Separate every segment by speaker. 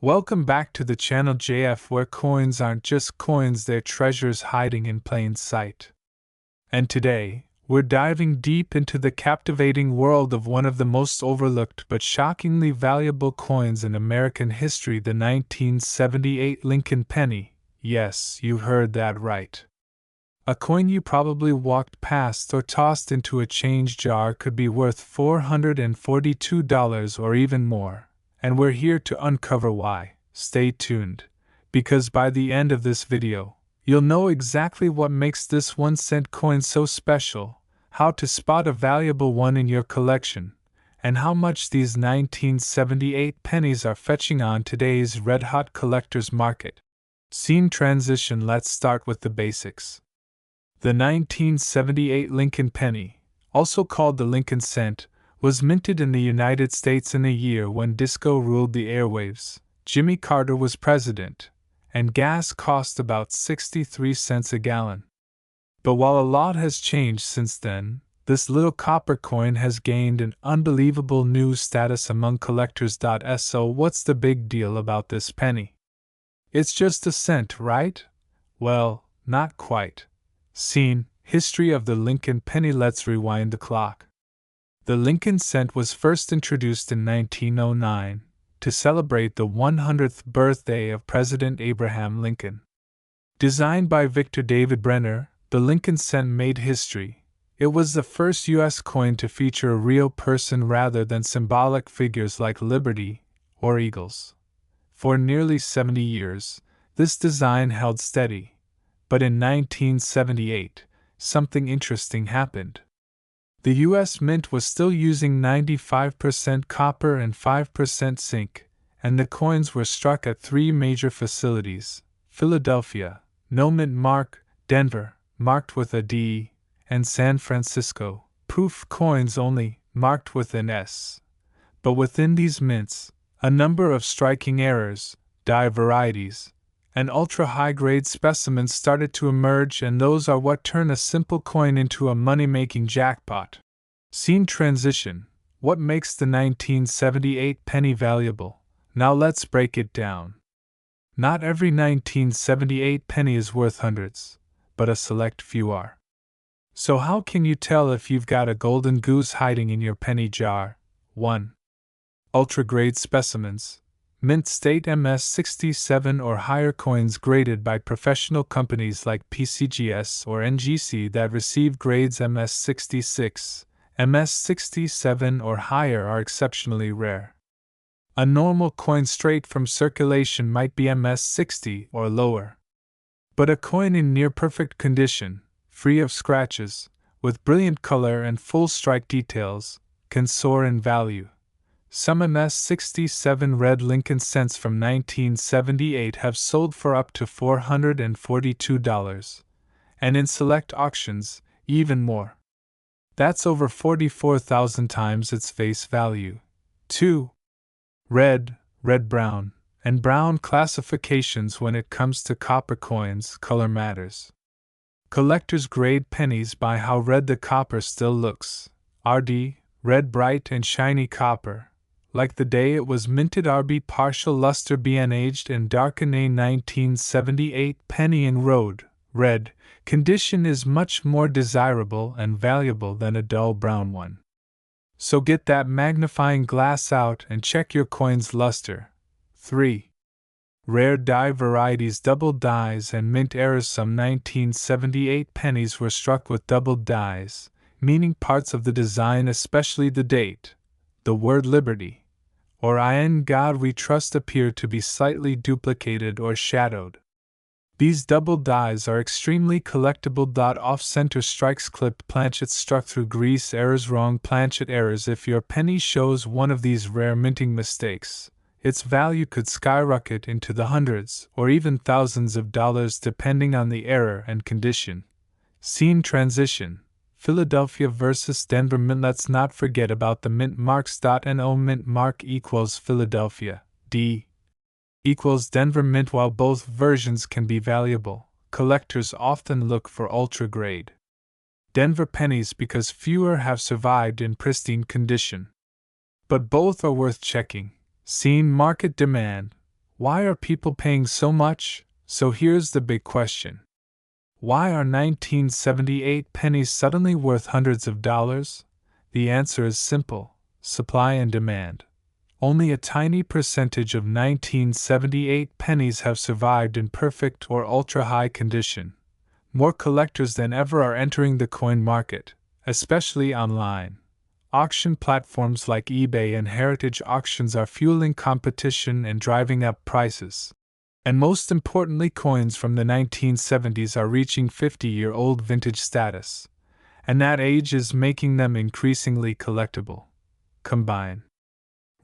Speaker 1: Welcome back to the channel JF, where coins aren't just coins, they're treasures hiding in plain sight. And today, we're diving deep into the captivating world of one of the most overlooked but shockingly valuable coins in American history, the 1978 Lincoln penny. Yes, you heard that right. A coin you probably walked past or tossed into a change jar could be worth $442 or even more. And we're here to uncover why. Stay tuned, because by the end of this video, you'll know exactly what makes this 1-cent coin so special, how to spot a valuable one in your collection, and how much these 1978 pennies are fetching on today's red-hot collector's market. Scene transition. Let's start with the basics. The 1978 Lincoln penny, also called the Lincoln cent, was minted in the United States in a year when disco ruled the airwaves, Jimmy Carter was president, and gas cost about 63 cents a gallon. But while a lot has changed since then, this little copper coin has gained an unbelievable new status among collectors. So what's the big deal about this penny? It's just a cent, right? Well, not quite. Scene: history of the Lincoln penny. Let's rewind the clock. The Lincoln cent was first introduced in 1909 to celebrate the 100th birthday of President Abraham Lincoln. Designed by Victor David Brenner, the Lincoln cent made history. It was the first U.S. coin to feature a real person rather than symbolic figures like liberty or eagles. For nearly 70 years, this design held steady, but in 1978, something interesting happened. The U.S. Mint was still using 95% copper and 5% zinc, and the coins were struck at three major facilities: Philadelphia, no mint mark; Denver, marked with a D; and San Francisco, proof coins only, marked with an S. But within these mints, a number of striking errors, die varieties, and ultra-high-grade specimens started to emerge, and those are what turn a simple coin into a money-making jackpot. Scene transition. What makes the 1978 penny valuable? Now let's break it down. Not every 1978 penny is worth hundreds, but a select few are. So how can you tell if you've got a golden goose hiding in your penny jar? 1. Ultra-grade specimens. Mint state MS-67 or higher coins graded by professional companies like PCGS or NGC that receive grades MS-66, MS-67 or higher are exceptionally rare. A normal coin straight from circulation might be MS-60 or lower. But a coin in near-perfect condition, free of scratches, with brilliant color and full strike details, can soar in value. Some MS-67 red Lincoln cents from 1978 have sold for up to $442, and in select auctions, even more. That's over 44,000 times its face value. 2. Red, red-brown, and brown classifications. When it comes to copper coins, color matters. Collectors grade pennies by how red the copper still looks. RD, red bright and shiny copper, like the day it was minted. RB, partial luster. BN, aged and darkened. A 1978 penny in road, red, condition is much more desirable and valuable than a dull brown one. So get that magnifying glass out and check your coin's luster. 3. Rare die varieties, double dies and mint errors. Some 1978 pennies were struck with double dies, meaning parts of the design, especially the date, the word liberty, or in God we trust, appear to be slightly duplicated or shadowed. These double dies are extremely collectible. Off-center strikes, clipped planchets struck through grease, errors, wrong planchet errors. If your penny shows one of these rare minting mistakes, its value could skyrocket into the hundreds or even thousands of dollars depending on the error and condition. Scene transition. Philadelphia versus Denver Mint. Let's not forget about the mint marks. No mint mark equals Philadelphia, D equals Denver Mint. While both versions can be valuable, collectors often look for ultra-grade Denver pennies because fewer have survived in pristine condition. But both are worth checking. Scene market demand. Why are people paying so much? So here's the big question. Why are 1978 pennies suddenly worth hundreds of dollars? The answer is simple: supply and demand. Only a tiny percentage of 1978 pennies have survived in perfect or ultra-high condition. More collectors than ever are entering the coin market, especially online. Auction platforms like eBay and heritage auctions are fueling competition and driving up prices. And most importantly, coins from the 1970s are reaching 50-year-old vintage status, and that age is making them increasingly collectible. Combine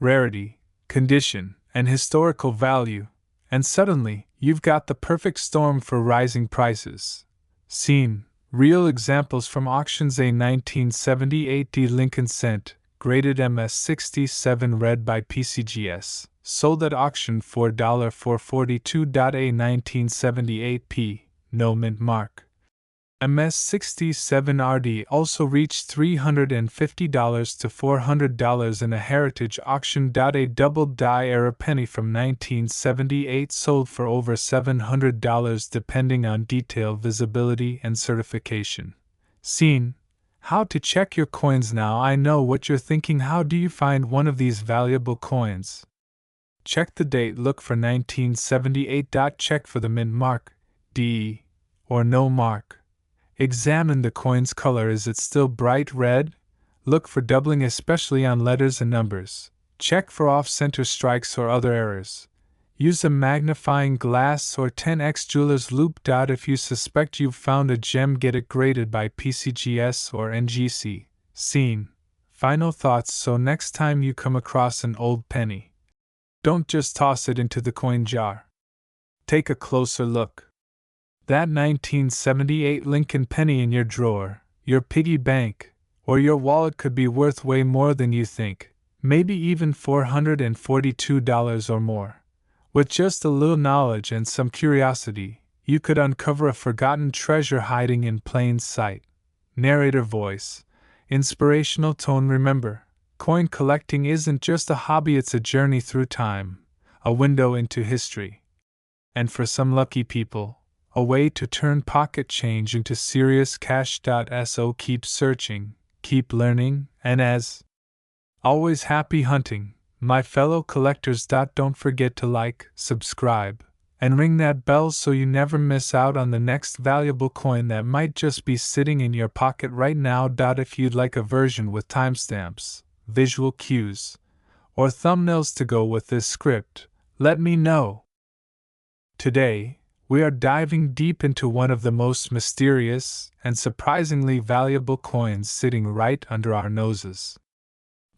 Speaker 1: rarity, condition, and historical value, and suddenly, you've got the perfect storm for rising prices. Seen. Real examples from auctions: a 1978 D Lincoln Cent, graded MS67 read by PCGS, sold at auction for $442. A 1978 P, no mint mark, MS67RD also reached $350 to $400 in a heritage auction. A double die era penny from 1978 sold for over $700 depending on detail, visibility, and certification. Seen. How to check your coins now. I know what you're thinking. How do you find one of these valuable coins? Check the date. Look for 1978. Check for the mint mark, DE, or no mark. Examine the coin's color. Is it still bright red? Look for doubling, especially on letters and numbers. Check for off-center strikes or other errors. Use a magnifying glass or 10x jeweler's loupe. If you suspect you've found a gem, get it graded by PCGS or NGC. Seen. Final thoughts. So next time you come across an old penny, don't just toss it into the coin jar. Take a closer look. That 1978 Lincoln penny in your drawer, your piggy bank, or your wallet could be worth way more than you think, maybe even $442 or more. With just a little knowledge and some curiosity, you could uncover a forgotten treasure hiding in plain sight. Narrator voice. Inspirational tone. Remember, coin collecting isn't just a hobby, it's a journey through time, a window into history. And for some lucky people, a way to turn pocket change into serious cash. So keep searching, keep learning, and as always, happy hunting, my fellow collectors. Don't forget to like, subscribe, and ring that bell so you never miss out on the next valuable coin that might just be sitting in your pocket right now. If you'd like a version with timestamps, visual cues, or thumbnails to go with this script, let me know. Today, we are diving deep into one of the most mysterious and surprisingly valuable coins sitting right under our noses.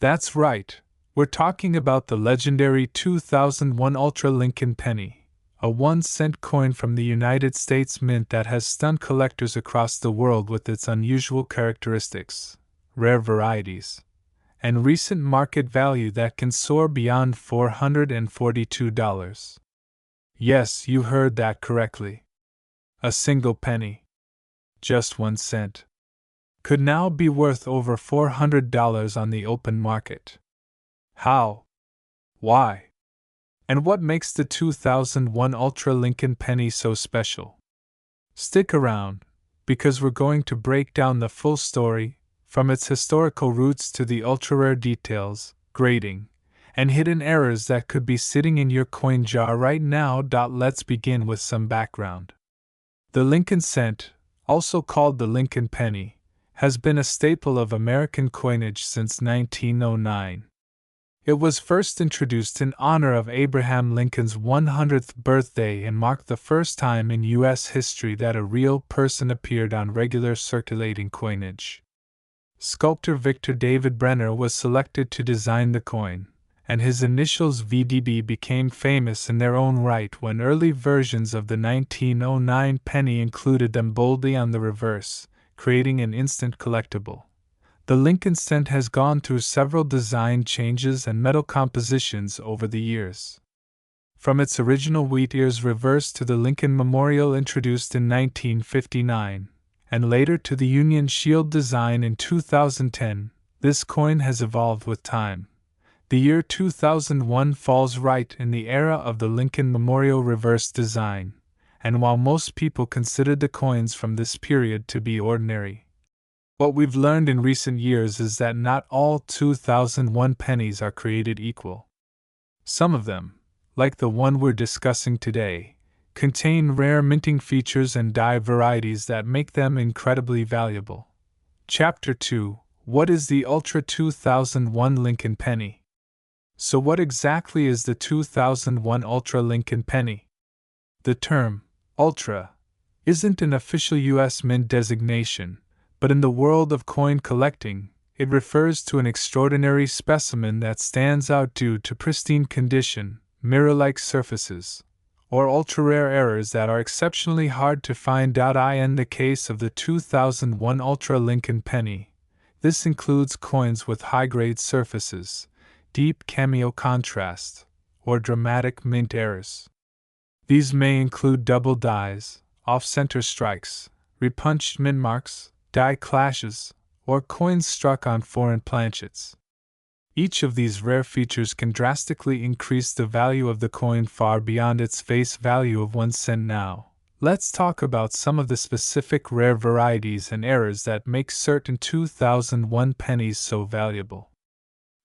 Speaker 1: That's right, we're talking about the legendary 2001 Ultra Lincoln penny, a 1-cent coin from the United States Mint that has stunned collectors across the world with its unusual characteristics, rare varieties, and recent market value that can soar beyond $442. Yes, you heard that correctly. A single penny, just 1 cent, could now be worth over $400 on the open market. How? Why? And what makes the 2001 Ultra Lincoln penny so special? Stick around, because we're going to break down the full story, from its historical roots to the ultra-rare details, grading, and hidden errors that could be sitting in your coin jar right now. Let's begin with some background. The Lincoln Cent, also called the Lincoln Penny, has been a staple of American coinage since 1909. It was first introduced in honor of Abraham Lincoln's 100th birthday and marked the first time in U.S. history that a real person appeared on regular circulating coinage. Sculptor Victor David Brenner was selected to design the coin, and his initials VDB became famous in their own right when early versions of the 1909 penny included them boldly on the reverse, creating an instant collectible. The Lincoln Cent has gone through several design changes and metal compositions over the years. From its original wheat ears reverse to the Lincoln Memorial introduced in 1959, and later to the Union Shield design in 2010, this coin has evolved with time, The year 2001 falls right in the era of the Lincoln Memorial reverse design, and while most people considered the coins from this period to be ordinary, what we've learned in recent years is that not all 2001 pennies are created equal. Some of them, like the one we're discussing today, contain rare minting features and die varieties that make them incredibly valuable. Chapter 2: What is the Ultra 2001 Lincoln Penny? So what exactly is the 2001 Ultra Lincoln Penny? The term, Ultra, isn't an official U.S. Mint designation, but in the world of coin collecting, it refers to an extraordinary specimen that stands out due to pristine condition, mirror-like surfaces, or ultra-rare errors that are exceptionally hard to find. In the case of the 2001 Ultra Lincoln Penny, this includes coins with high-grade surfaces, deep cameo contrast, or dramatic mint errors. These may include double dies, off-center strikes, repunched mint marks, die clashes, or coins struck on foreign planchets. Each of these rare features can drastically increase the value of the coin far beyond its face value of 1 cent. Now, let's talk about some of the specific rare varieties and errors that make certain 2001 pennies so valuable.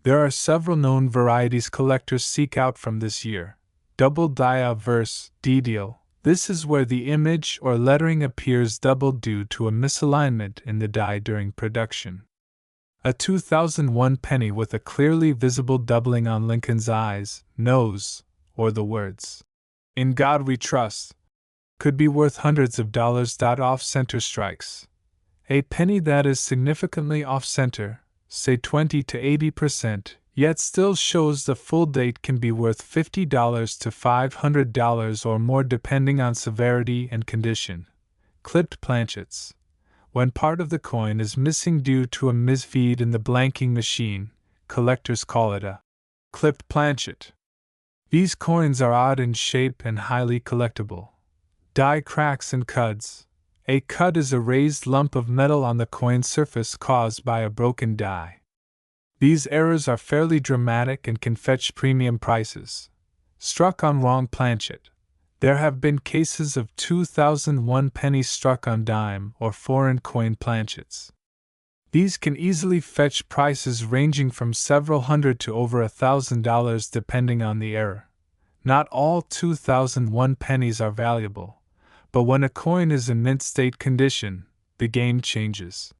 Speaker 1: There are several known varieties collectors seek out from this year. Double die obverse, DDO. This is where the image or lettering appears double due to a misalignment in the die during production. A 2001 penny with a clearly visible doubling on Lincoln's eyes, nose, or the words, "In God We Trust," could be worth hundreds of dollars. Off-center strikes. A penny that is significantly off-center, say 20 to 80%, yet still shows the full date, can be worth $50 to $500 or more depending on severity and condition. Clipped planchets. When part of the coin is missing due to a misfeed in the blanking machine, collectors call it a clipped planchet. These coins are odd in shape and highly collectible. Die cracks and cuds. A cud is a raised lump of metal on the coin surface caused by a broken die. These errors are fairly dramatic and can fetch premium prices. Struck on wrong planchet. There have been cases of 2001 pennies struck on dime or foreign coin planchets. These can easily fetch prices ranging from several hundred to over $1,000 depending on the error. Not all 2001 pennies are valuable, but when a coin is in mint state condition, the game changes.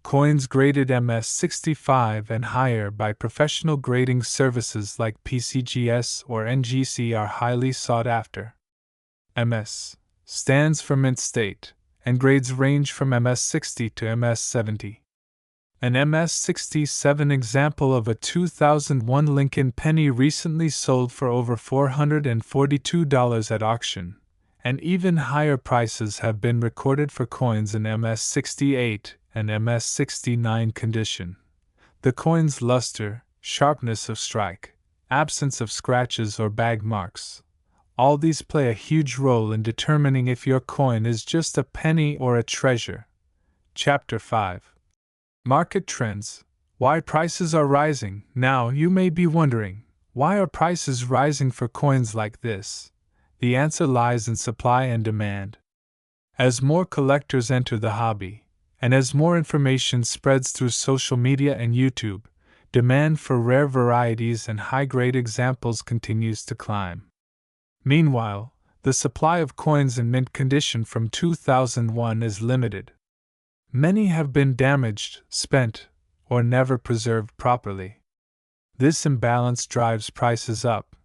Speaker 1: Coins graded MS-65 and higher by professional grading services like PCGS or NGC are highly sought after. MS stands for mint state, and grades range from MS-60 to MS-70. An MS-67 example of a 2001 Lincoln penny recently sold for over $442 at auction, and even higher prices have been recorded for coins in MS-68 and MS-69 condition. The coin's luster, sharpness of strike, absence of scratches or bag marks, all these play a huge role in determining if your coin is just a penny or a treasure. Chapter 5: Market Trends. Why prices are rising. Now you may be wondering, why are prices rising for coins like this? The answer lies in supply and demand. As more collectors enter the hobby, and as more information spreads through social media and YouTube, demand for rare varieties and high-grade examples continues to climb. Meanwhile, the supply of coins in mint condition from 2001 is limited. Many have been damaged, spent, or never preserved properly. This imbalance drives prices up.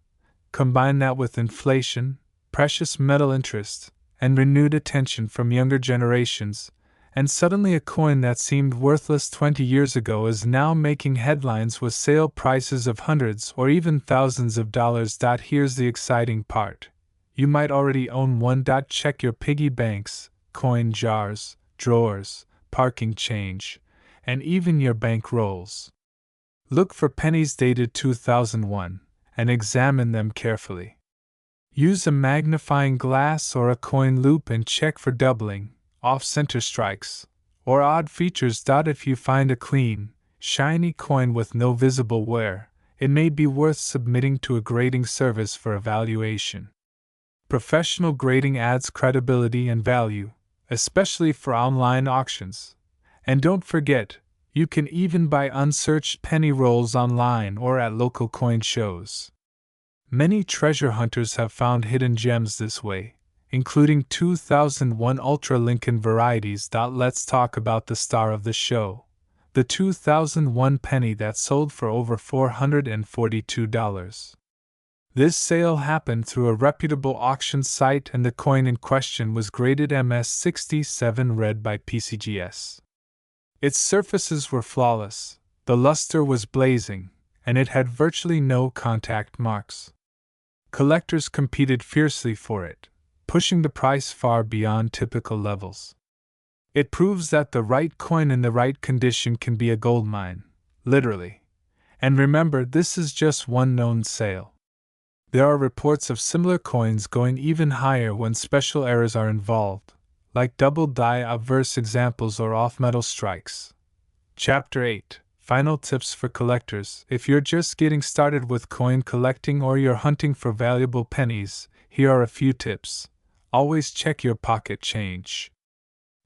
Speaker 1: Combine that with inflation, precious metal interest, and renewed attention from younger generations, and suddenly a coin that seemed worthless 20 years ago is now making headlines with sale prices of hundreds or even thousands of dollars. Here's the exciting part. You might already own one. Check your piggy banks, coin jars, drawers, parking change, and even your bank rolls. Look for pennies dated 2001, and examine them carefully. Use a magnifying glass or a coin loop and check for doubling, off-center strikes, or odd features. If you find a clean, shiny coin with no visible wear, it may be worth submitting to a grading service for evaluation. Professional grading adds credibility and value, especially for online auctions. And don't forget, you can even buy unsearched penny rolls online or at local coin shows. Many treasure hunters have found hidden gems this way, including 2001 Ultra Lincoln varieties. Let's talk about the star of the show, the 2001 penny that sold for over $442. This sale happened through a reputable auction site and the coin in question was graded MS67 red by PCGS. Its surfaces were flawless, the luster was blazing, and it had virtually no contact marks. Collectors competed fiercely for it, pushing the price far beyond typical levels. It proves that the right coin in the right condition can be a goldmine, literally. And remember, this is just one known sale. There are reports of similar coins going even higher when special errors are involved, like double die obverse examples or off-metal strikes. Chapter 8. Final tips for collectors. If you're just getting started with coin collecting or you're hunting for valuable pennies, here are a few tips. Always check your pocket change.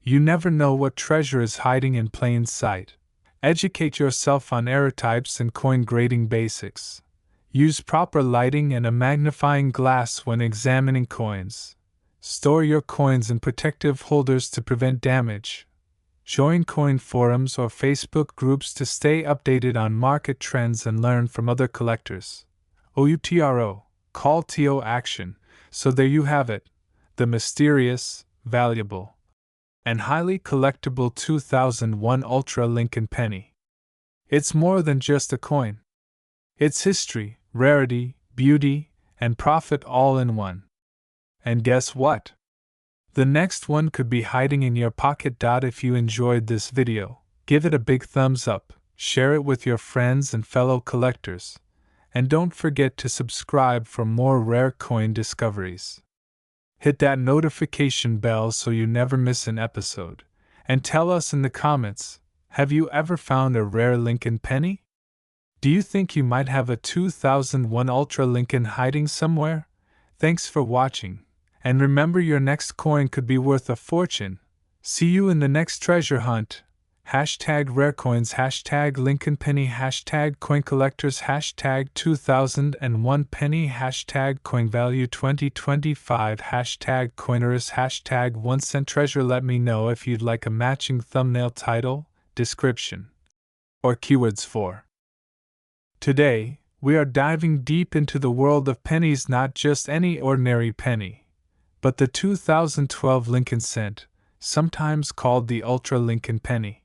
Speaker 1: You never know what treasure is hiding in plain sight. Educate yourself on error types and coin grading basics. Use proper lighting and a magnifying glass when examining coins. Store your coins in protective holders to prevent damage. Join coin forums or Facebook groups to stay updated on market trends and learn from other collectors. OUTRO, call to action. So there you have it, the mysterious, valuable, and highly collectible 2001 Ultra Lincoln penny. It's more than just a coin. It's history, rarity, beauty, and profit all in one. And guess what? The next one could be hiding in your pocket. If you enjoyed this video, give it a big thumbs up, share it with your friends and fellow collectors, and don't forget to subscribe for more rare coin discoveries. Hit that notification bell so you never miss an episode, and tell us in the comments, have you ever found a rare Lincoln penny? Do you think you might have a 2001 Ultra Lincoln hiding somewhere? Thanks for watching, and remember, your next coin could be worth a fortune. See you in the next treasure hunt. #rarecoins, #Lincoln penny, #coincollectors, #2001 penny, #coinvalue 2025, #coinerous, #1cent treasure. Let me know if you'd like a matching thumbnail title, description, or keywords for. Today, we are diving deep into the world of pennies, not just any ordinary penny, but the 2012 Lincoln cent, sometimes called the Ultra Lincoln penny.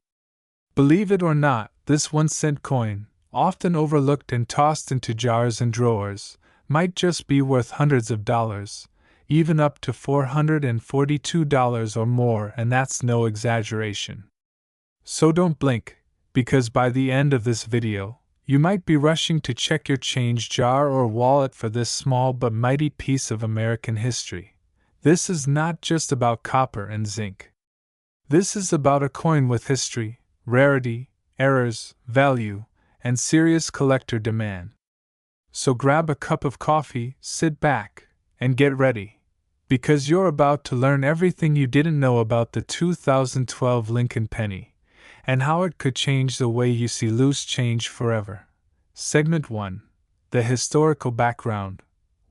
Speaker 1: Believe it or not, this 1-cent coin, often overlooked and tossed into jars and drawers, might just be worth hundreds of dollars, even up to $442 or more, and that's no exaggeration. So don't blink, because by the end of this video, you might be rushing to check your change jar or wallet for this small but mighty piece of American history. This is not just about copper and zinc. This is about a coin with history, rarity, errors, value, and serious collector demand. So grab a cup of coffee, sit back, and get ready, because you're about to learn everything you didn't know about the 2012 Lincoln penny, and how it could change the way you see loose change forever. Segment 1. The historical background.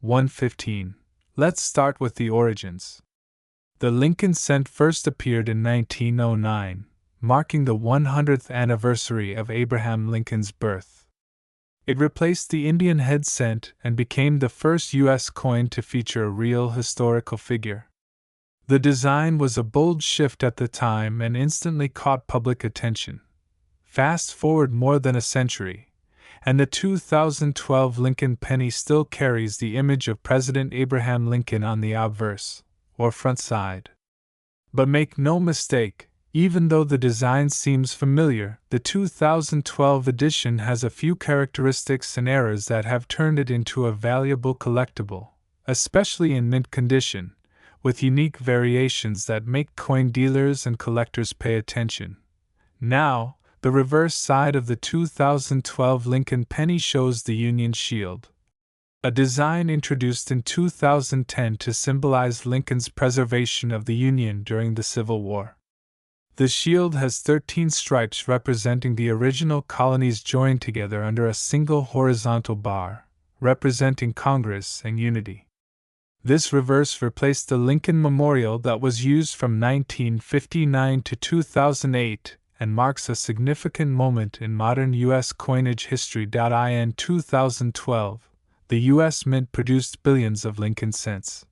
Speaker 1: 115. Let's start with the origins. The Lincoln cent first appeared in 1909, marking the 100th anniversary of Abraham Lincoln's birth. It replaced the Indian head cent and became the first U.S. coin to feature a real historical figure. The design was a bold shift at the time and instantly caught public attention. Fast forward more than a century, and the 2012 Lincoln penny still carries the image of President Abraham Lincoln on the obverse, or front side. But make no mistake, even though the design seems familiar, the 2012 edition has a few characteristics and errors that have turned it into a valuable collectible, especially in mint condition, with unique variations that make coin dealers and collectors pay attention. Now, The reverse side of the 2012 Lincoln penny shows the Union Shield, a design introduced in 2010 to symbolize Lincoln's preservation of the Union during the Civil War. The shield has 13 stripes representing the original colonies joined together under a single horizontal bar, representing Congress and unity. This reverse replaced the Lincoln Memorial that was used from 1959 to 2008 and marks a significant moment in modern U.S. coinage history. In 2012, the U.S. Mint produced billions of Lincoln cents.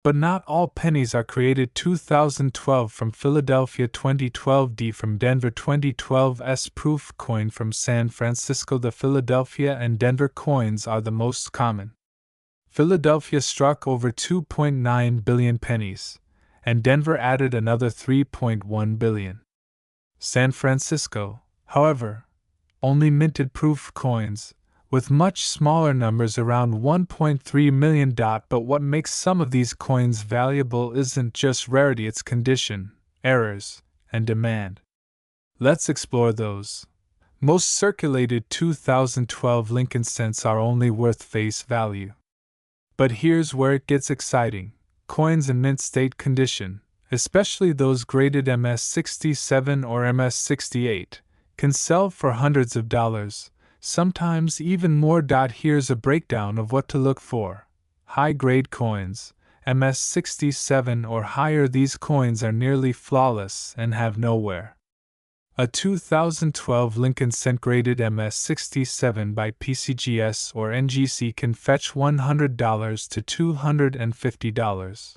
Speaker 1: But not all pennies are created. 2012 from Philadelphia, 2012 D from Denver, 2012 S proof coin from San Francisco. The Philadelphia and Denver coins are the most common. Philadelphia struck over 2.9 billion pennies, and Denver added another 3.1 billion. San Francisco, however, only minted proof coins, with much smaller numbers around 1.3 million. But what makes some of these coins valuable isn't just rarity, it's condition, errors, and demand. Let's explore those. Most circulated 2012 Lincoln cents are only worth face value. But here's where it gets exciting. Coins in mint state condition, especially those graded MS-67 or MS-68, can sell for hundreds of dollars, sometimes even more. Here's a breakdown of what to look for. High-grade coins, MS-67 or higher. These coins are nearly flawless and have no wear. A 2012 Lincoln cent graded MS-67 by PCGS or NGC can fetch $100 to $250.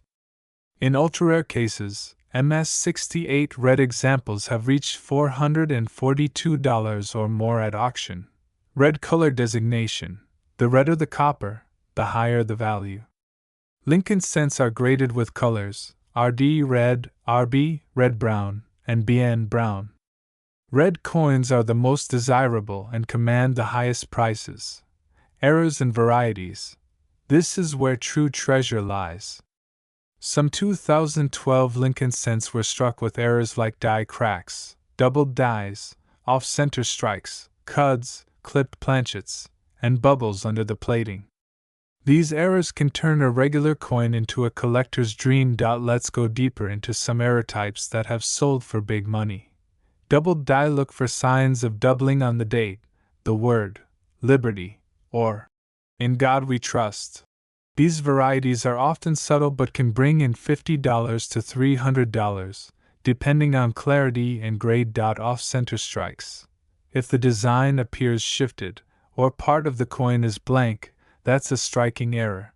Speaker 1: In ultra-rare cases, MS-68 red examples have reached $442 or more at auction. Red color designation: the redder the copper, the higher the value. Lincoln cents are graded with colors RD red, RB red brown, and BN brown. Red coins are the most desirable and command the highest prices. Errors and varieties: this is where true treasure lies. Some 2012 Lincoln cents were struck with errors like die cracks, doubled dies, off-center strikes, cuds, clipped planchets, and bubbles under the plating. These errors can turn a regular coin into a collector's dream. Let's go deeper into some error types that have sold for big money. Doubled die: look for signs of doubling on the date, the word, liberty, or in God we trust. These varieties are often subtle but can bring in $50 to $300, depending on clarity and grade. Off-center strikes: if the design appears shifted, or part of the coin is blank, that's a striking error.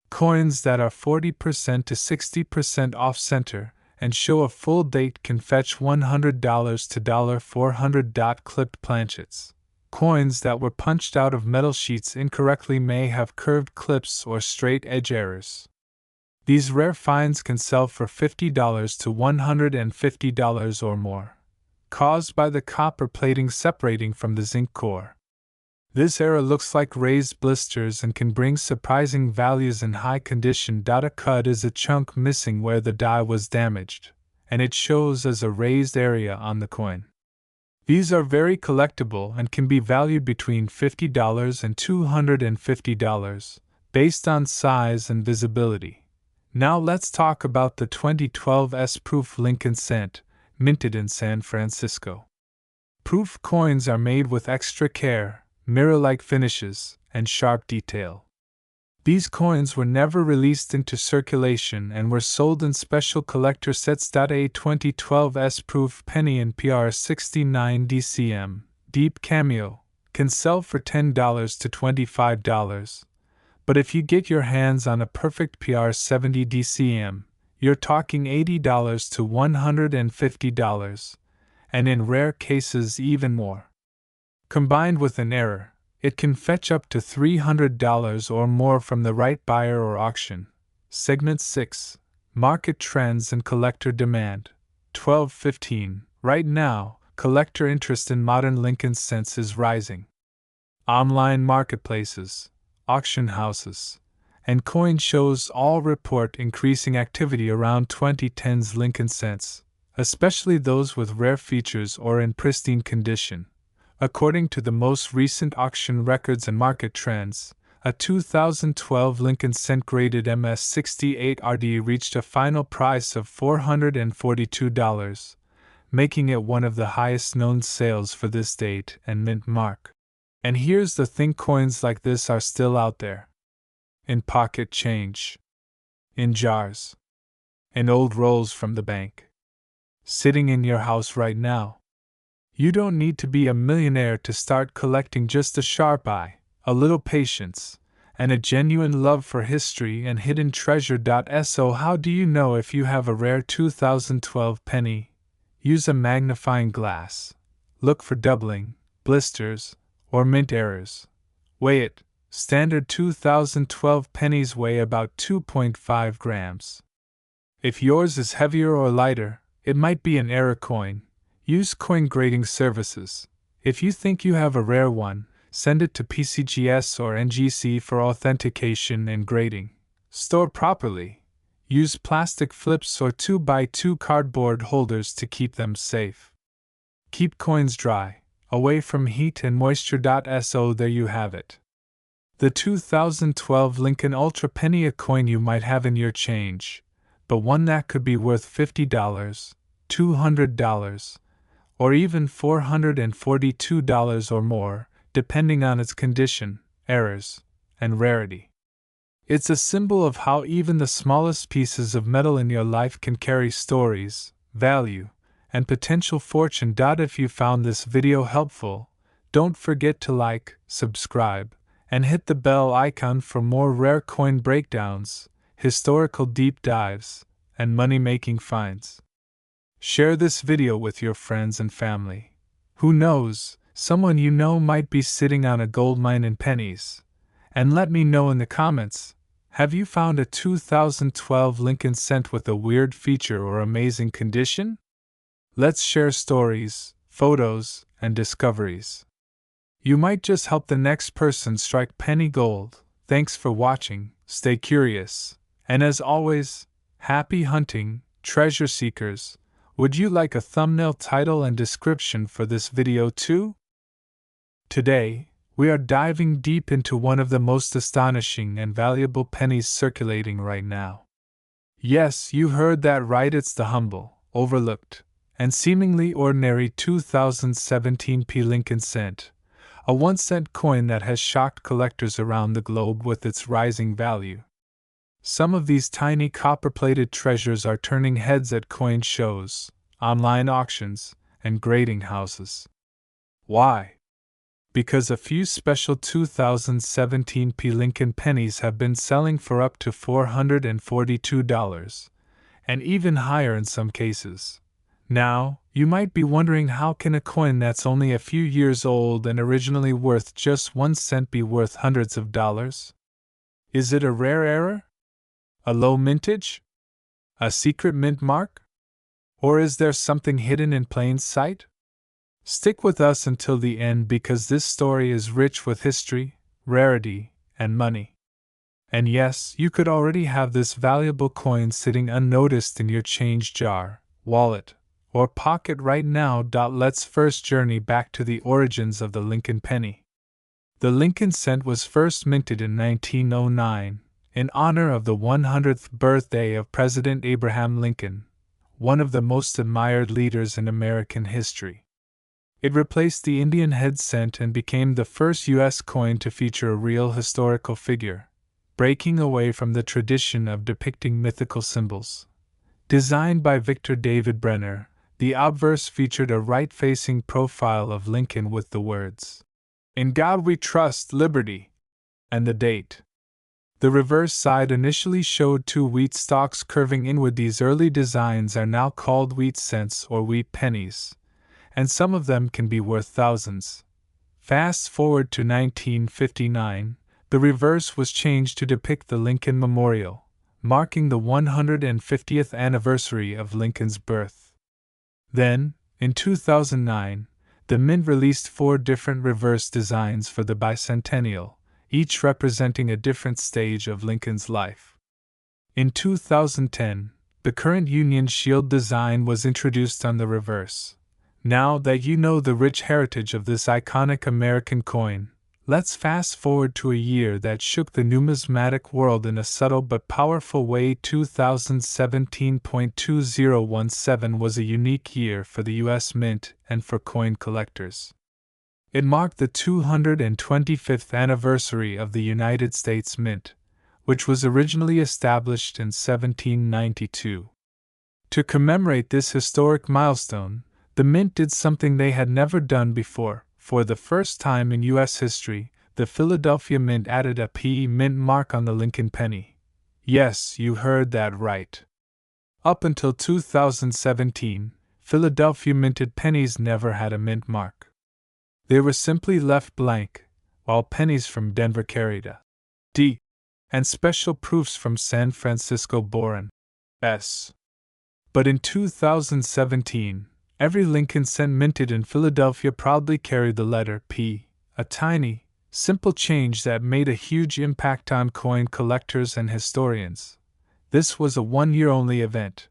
Speaker 1: Coins that are 40% to 60% off-center and show a full date can fetch $100 to $400. Clipped planchets: coins that were punched out of metal sheets incorrectly may have curved clips or straight edge errors. These rare finds can sell for $50 to $150 or more, caused by the copper plating separating from the zinc core. This error looks like raised blisters and can bring surprising values in high condition. A cud is a chunk missing where the die was damaged, and it shows as a raised area on the coin. These are very collectible and can be valued between $50 and $250, based on size and visibility. Now let's talk about the 2012 S-proof Lincoln cent, minted in San Francisco. Proof coins are made with extra care, mirror-like finishes, and sharp detail. These coins were never released into circulation and were sold in special collector sets. A 2012 S-proof penny in PR 69 DCM, Deep Cameo, can sell for $10 to $25, but if you get your hands on a perfect PR 70 DCM, you're talking $80 to $150, and in rare cases even more. Combined with an error, it can fetch up to $300 or more from the right buyer or auction. Segment 6. Market Trends and Collector Demand. 12:15. Right now, collector interest in modern Lincoln cents is rising. Online marketplaces, auction houses, and coin shows all report increasing activity around 2010's Lincoln cents, especially those with rare features or in pristine condition. According to the most recent auction records and market trends, a 2012 Lincoln Cent graded MS-68 RD reached a final price of $442, making it one of the highest known sales for this date and mint mark. And here's the thing, coins like this are still out there. In pocket change. In jars. In old rolls from the bank. Sitting in your house right now. You don't need to be a millionaire to start collecting, just a sharp eye, a little patience, and a genuine love for history and hidden treasure. So how do you know if you have a rare 2012 penny? Use a magnifying glass. Look for doubling, blisters, or mint errors. Weigh it. Standard 2012 pennies weigh about 2.5 grams. If yours is heavier or lighter, it might be an error coin. Use coin grading services. If you think you have a rare one, send it to PCGS or NGC for authentication and grading. Store properly. Use plastic flips or 2x2 cardboard holders to keep them safe. Keep coins dry, away from heat and moisture. So there you have it. The 2012 Lincoln Ultra Penny, a coin you might have in your change, but one that could be worth $50, $200, or even $442 or more, depending on its condition, errors, and rarity. It's a symbol of how even the smallest pieces of metal in your life can carry stories, value, and potential fortune. If you found this video helpful, don't forget to like, subscribe, and hit the bell icon for more rare coin breakdowns, historical deep dives, and money-making finds. Share this video with your friends and family. Who knows, someone you know might be sitting on a goldmine in pennies. And let me know in the comments, have you found a 2012 Lincoln Cent with a weird feature or amazing condition? Let's share stories, photos, and discoveries. You might just help the next person strike penny gold. Thanks for watching, stay curious, and as always, happy hunting, treasure seekers. Would you like a thumbnail title and description for this video too? Today, we are diving deep into one of the most astonishing and valuable pennies circulating right now. Yes, you heard that right, it's the humble, overlooked, and seemingly ordinary 2017 Lincoln Cent, a 1-cent coin that has shocked collectors around the globe with its rising value. Some of these tiny copper-plated treasures are turning heads at coin shows, online auctions, and grading houses. Why? Because a few special 2017 Lincoln pennies have been selling for up to $442, and even higher in some cases. Now, you might be wondering, how can a coin that's only a few years old and originally worth just 1 cent be worth hundreds of dollars? Is it a rare error? A low mintage? A secret mint mark? Or is there something hidden in plain sight? Stick with us until the end, because this story is rich with history, rarity, and money. And yes, you could already have this valuable coin sitting unnoticed in your change jar, wallet, or pocket right now. Let's first journey back to the origins of the Lincoln penny. The Lincoln Cent was first minted in 1909, in honor of the 100th birthday of President Abraham Lincoln, one of the most admired leaders in American history. It replaced the Indian head cent and became the first U.S. coin to feature a real historical figure, breaking away from the tradition of depicting mythical symbols. Designed by Victor David Brenner, the obverse featured a right-facing profile of Lincoln with the words, "In God We Trust, Liberty," and the date. The reverse side initially showed 2 wheat stalks curving inward. These early designs are now called wheat cents or wheat pennies, and some of them can be worth thousands. Fast forward to 1959, the reverse was changed to depict the Lincoln Memorial, marking the 150th anniversary of Lincoln's birth. Then, in 2009, the Mint released 4 different reverse designs for the bicentennial, each representing a different stage of Lincoln's life. In 2010, The current Union Shield design was introduced on the reverse. Now that you know the rich heritage of this iconic American coin, let's fast forward to a year that shook the numismatic world in a subtle but powerful way. 2017.2017 was a unique year for the U.S. Mint and for coin collectors. It marked the 225th anniversary of the United States Mint, which was originally established in 1792. To commemorate this historic milestone, the Mint did something they had never done before. For the first time in U.S. history, the Philadelphia Mint added a PE Mint mark on the Lincoln penny. Yes, you heard that right. Up until 2017, Philadelphia minted pennies never had a mint mark. They were simply left blank, while pennies from Denver carried a D, and special proofs from San Francisco bore an S. But in 2017, every Lincoln cent minted in Philadelphia proudly carried the letter P, a tiny, simple change that made a huge impact on coin collectors and historians. This was a one-year-only event.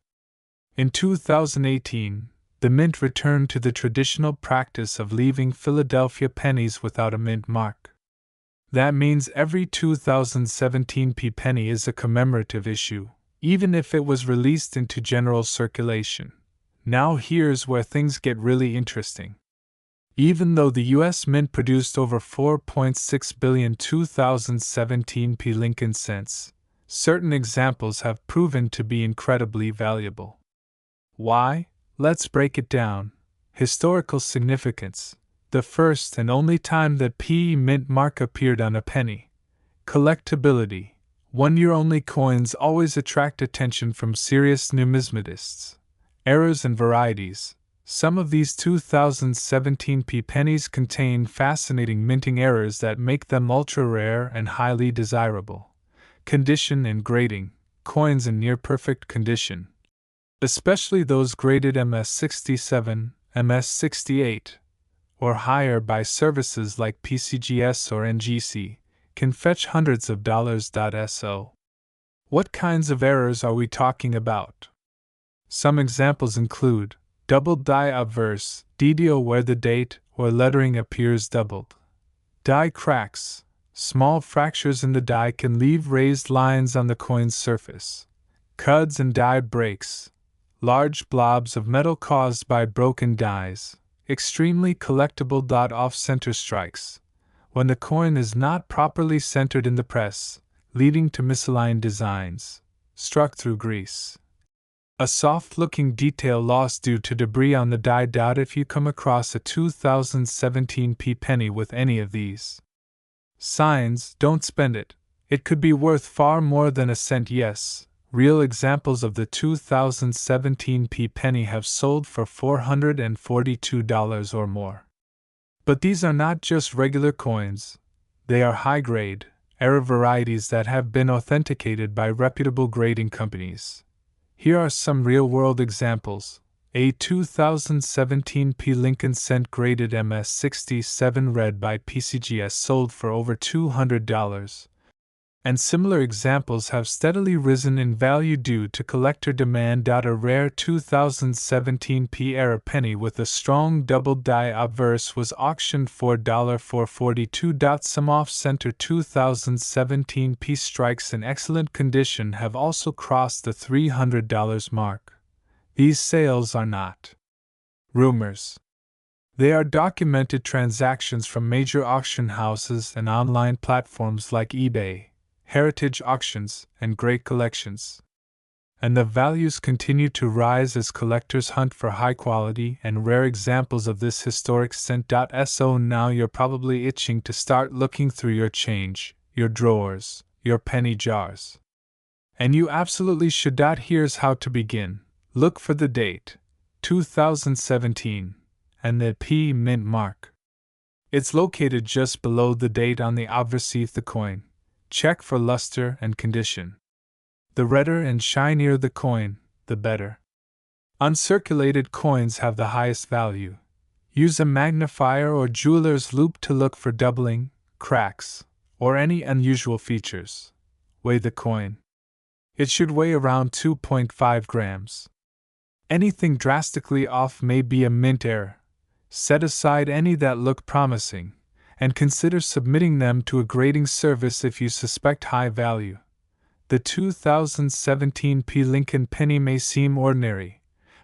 Speaker 1: In 2018, the Mint returned to the traditional practice of leaving Philadelphia pennies without a mint mark. That means every 2017 P penny is a commemorative issue, even if it was released into general circulation. Now here's where things get really interesting. Even though the U.S. Mint produced over 4.6 billion 2017 P Lincoln cents, certain examples have proven to be incredibly valuable. Why? Let's break it down. Historical significance: the first and only time that PE Mint mark appeared on a penny. Collectability: one-year-only coins always attract attention from serious numismatists. Errors and varieties: some of these 2017 P pennies contain fascinating minting errors that make them ultra-rare and highly desirable. Condition and grading: coins in near-perfect condition, especially those graded MS67, MS68, or higher by services like PCGS or NGC, can fetch hundreds of dollars. So, what kinds of errors are we talking about? Some examples include doubled die obverse, DDO, where the date or lettering appears doubled. Die cracks: small fractures in the die can leave raised lines on the coin's surface. Cuds and die breaks: large blobs of metal caused by broken dies. Extremely collectible. Off-center strikes: when the coin is not properly centered in the press, leading to misaligned designs. Struck through grease: a soft-looking detail lost due to debris on the die. If you come across a 2017 P penny with any of these signs, don't spend it. It could be worth far more than a cent. Yes, real examples of the 2017 P penny have sold for $442 or more. But these are not just regular coins. They are high-grade, error varieties that have been authenticated by reputable grading companies. Here are some real-world examples. A 2017 P Lincoln cent graded MS67 read by PCGS sold for over $200. And similar examples have steadily risen in value due to collector demand. A rare 2017 P error penny with a strong double die obverse was auctioned for $442. Some off-center 2017 P strikes in excellent condition have also crossed the $300 mark. These sales are not rumors. They are documented transactions from major auction houses and online platforms like eBay, Heritage Auctions, and Great Collections. And the values continue to rise as collectors hunt for high-quality and rare examples of this historic cent. So now you're probably itching to start looking through your change, your drawers, your penny jars. And you absolutely should. Here's how to begin. Look for the date, 2017, and the P mint mark. It's located just below the date on the obverse of the coin. Check for luster and condition. The redder and shinier the coin, the better. Uncirculated coins have the highest value. Use a magnifier or jeweler's loupe to look for doubling, cracks, or any unusual features. Weigh the coin. It should weigh around 2.5 grams. Anything drastically off may be a mint error. Set aside any that look promising, and consider submitting them to a grading service if you suspect high value. The 2017 P. Lincoln penny may seem ordinary,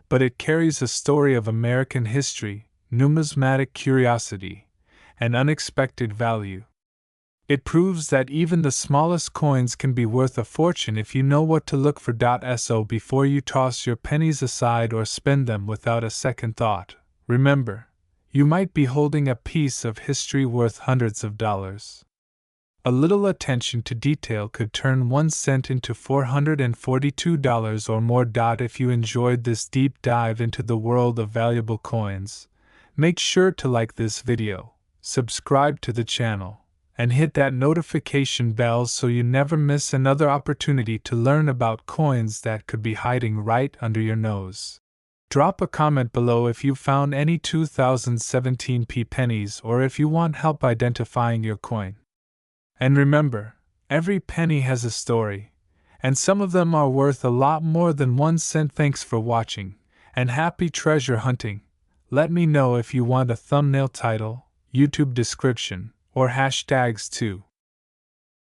Speaker 1: but it carries a story of American history, numismatic curiosity, and unexpected value. It proves that even the smallest coins can be worth a fortune if you know what to look for. So before you toss your pennies aside or spend them without a second thought, remember, you might be holding a piece of history worth hundreds of dollars. A little attention to detail could turn 1 cent into $442 or more. If you enjoyed this deep dive into the world of valuable coins, make sure to like this video, subscribe to the channel, and hit that notification bell so you never miss another opportunity to learn about coins that could be hiding right under your nose. Drop a comment below if you found any 2017 P pennies or if you want help identifying your coin. And remember, every penny has a story, and some of them are worth a lot more than 1 cent. Thanks for watching, and happy treasure hunting. Let me know if you want a thumbnail title, YouTube description, or hashtags too.